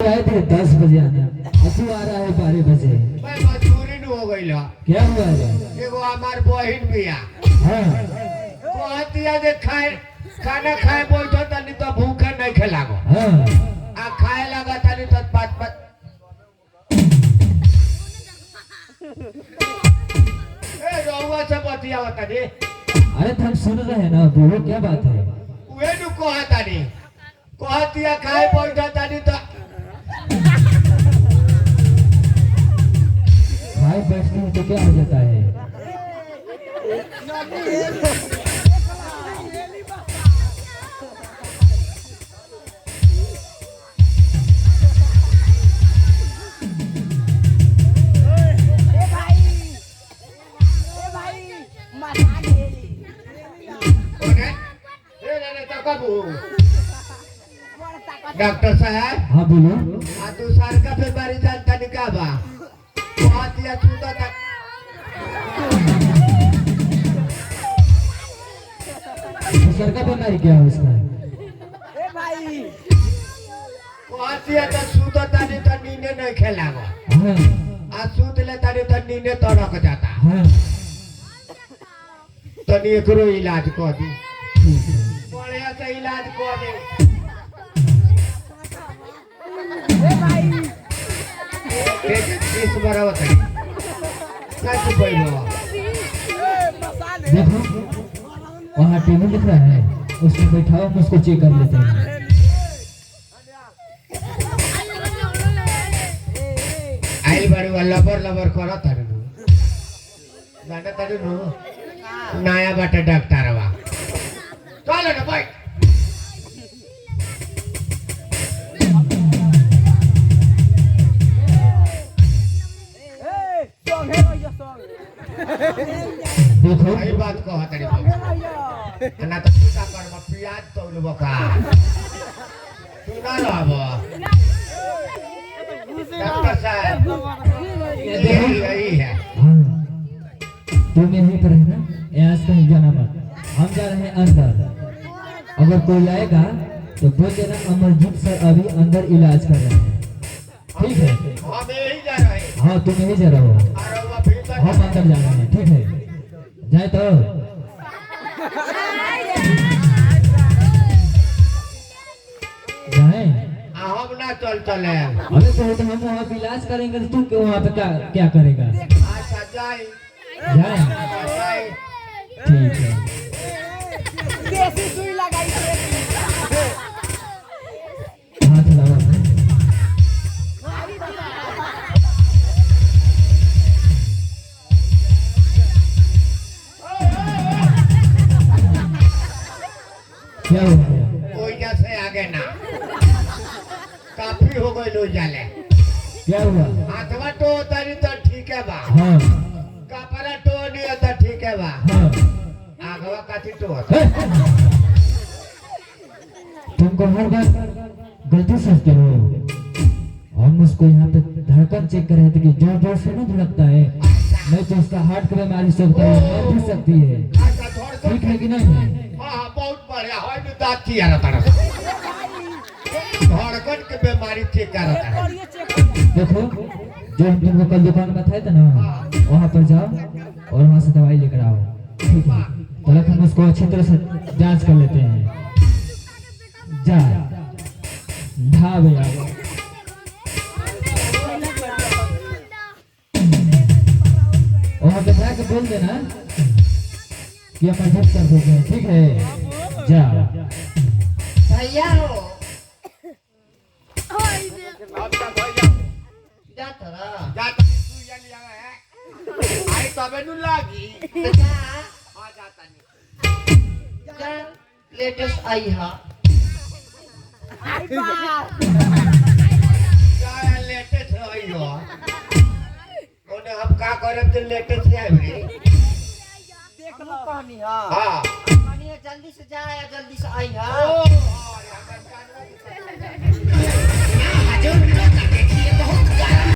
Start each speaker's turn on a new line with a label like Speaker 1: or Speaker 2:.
Speaker 1: आए थे 10 बजे आना, तू आ रहा है 12 बजे।
Speaker 2: मैं मजबूरी न हो गई ला।
Speaker 1: क्या हुआ रे?
Speaker 2: एगो हमार बहिन बिया।
Speaker 1: हाँ
Speaker 2: कहतिया जे खाए खाना खाए बैठो तनी तो भूखे नहीं खेलागो।
Speaker 1: हाँ
Speaker 2: आ खाए लगा तनी तो पाँच ए रहुआ से बतिया तनी।
Speaker 1: अरे तो हम सुन रहे हैं ना, बोलो क्या बात है?
Speaker 2: उहे नु कहतानी कहतिया खाए बैठो तनी तो
Speaker 1: भाई बैठते हैं तो क्या हो जाता है? डॉक्टर साहब। हाँ बोलो।
Speaker 2: आ तू साल का बीमारी जानता नहीं का बा? कहतिया छूता तक
Speaker 1: सर का बीमारी क्या है उसका?
Speaker 2: कहतिया तो छूता तनी तो नींदे नहीं खेलागो।
Speaker 1: हाँ
Speaker 2: आ सूत ले तनी तो नींदे तो रख जाता।
Speaker 1: हाँ
Speaker 2: तनी एकरो इलाज कर दी।
Speaker 1: ठीक है।
Speaker 2: बढ़िया से इलाज कर दे। इस बार बताइए कैसे पढ़ो?
Speaker 1: देखो वहाँ टीवी दिख रहा है, उसमें बैठाओ, हम उसको चेक कर लेते हैं।
Speaker 2: आइल बड़ी वाला लबर लबर करो तारे नु जाने तारे नु नया बाटे डॉक्टर बा। चलो ना भाई।
Speaker 1: देखो
Speaker 2: सही बात कहो तारे ना तो तू का कर प्याज तो लो का तू ना रहबो डॉक्टर साहब। ये यही है।
Speaker 1: हाँ तुम यहीं पर है ना, यहाँ से कहीं जाना मत, हम जा रहे हैं अंदर। अगर कोई आएगा तो बोल देना अमरजीत सर अभी अंदर इलाज कर रहे हैं, ठीक है?
Speaker 2: हम यही जा रहे हैं।
Speaker 1: हाँ तुम यहीं जा रहे हो,
Speaker 2: और वो भीतर
Speaker 1: हम अंदर जा रहे हैं, ठीक है? जाए तो जाए।
Speaker 2: हम ना चल चले।
Speaker 1: अरे तो हम वहाँ पे इलाज करेंगे, तो तू क्यों वहाँ पे क्या क्या करेगा?
Speaker 2: अच्छा जाए
Speaker 1: जाए,
Speaker 2: जाए।
Speaker 1: ठीक है।
Speaker 3: देसी सुई लगाई
Speaker 1: हाथ लगाओ अपने। क्या हो गया?
Speaker 2: कोई जैसे आगे ना काफी हो गई लो जाले।
Speaker 1: क्या हुआ?
Speaker 2: हाथवा तो तरी तो ठीक है बा।
Speaker 1: हाँ
Speaker 2: कपड़ा तो नहीं तो ठीक है बा।
Speaker 1: हाँ।
Speaker 2: आगवा काटी तो
Speaker 1: तुमको हर बार गलती सोचते हो। हम उसको यहाँ पे धड़कन चेक कर रहे थे कि जोर जोर से ना धड़कता है, नहीं तो उसका हार्ट की बीमारी से मर भी सकती है।
Speaker 2: अच्छा थोड़ा
Speaker 1: ठीक है कि नहीं?
Speaker 2: हाँ बहुत बढ़िया है तो दांत की आ रहा था। धड़कन की बीमारी चेक कर रहा था।
Speaker 1: देखो जो हम तुमको कल दुकान में थे ना, वहाँ पर जाओ और वहाँ से दवाई लेकर आओ, ठीक है? तो हम उसको अच्छी तरह से जांच कर लेते हैं। जा धा भैया, वहाँ पे जाके बोल देना कि हम एडजस्ट कर देते हैं, ठीक है? जा
Speaker 2: भैया हो अब तक हो जाओ जाता रहा जाता तू ये लिया है आई तबे नु लागी आ जाता नहीं जा लेटेस्ट आई हा क्या लेटेस्ट आई हो ओने हम का करब तो लेटेस्ट है रे
Speaker 3: देख लो कहानी। हां
Speaker 2: हां
Speaker 3: कहानी जल्दी से जा या जल्दी से आई। हां
Speaker 2: ओ अरे हम